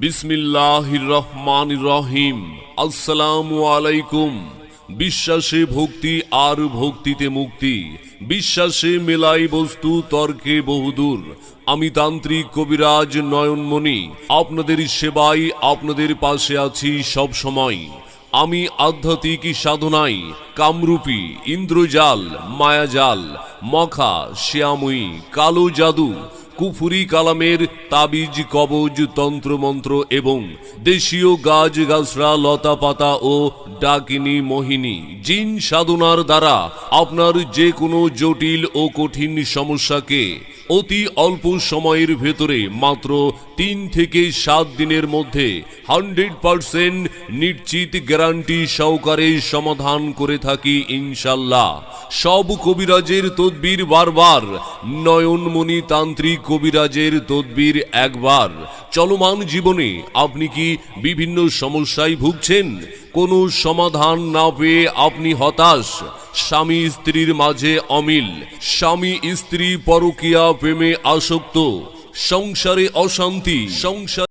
বিসমিল্লাহির রহমানির রহিম। আসসালামু আলাইকুম। বিশ্বাসে ভক্তি আর ভক্তিতে মুক্তি, বিশ্বাসে মেলাই বস্তু তর্কে বহুদূর। আমি তান্ত্রিক কবিরাজ নয়নমণি আপনাদের সেবায় আপনাদের পাশে আছি সব সময়। আমি আধ্যাত্মিক সাধনায় কামরূপী, ইন্দ্রজাল, মায়াজাল, মখা, শ্যাময়ী, কালো জাদু, কুফুরি কালামের তাবিজ, কবজ, তন্ত্রমন্ত্র এবং দেশীয় গাছ গাছরা, লতা পাতা ও ডাকিনী, মোহিনী, জিন সাধনার দ্বারা আপনার যে কোনো জটিল ও কঠিন সমস্যাকে অতি অল্প সময়ের ভেতরে মাত্র 3 থেকে 7 দিনের মধ্যে 100% নিশ্চিত গ্যারান্টি সহকারে সমাধান করে থাকি ইনশাল্লাহ। সব কবিরাজের তদবির বারবার, নয়নমণি তান্ত্রিক কবিরাজের তদবির একবার। চলমান জীবনে আপনি কি বিভিন্ন সমস্যায় ভুগছেন? কোনো সমাধান না পেয়ে আপনি হতাশ? স্বামী স্ত্রীর মাঝে অমিল, স্বামী স্ত্রী পরকীয়া প্রেমে আসক্ত, সংসারে অশান্তি, সংসারে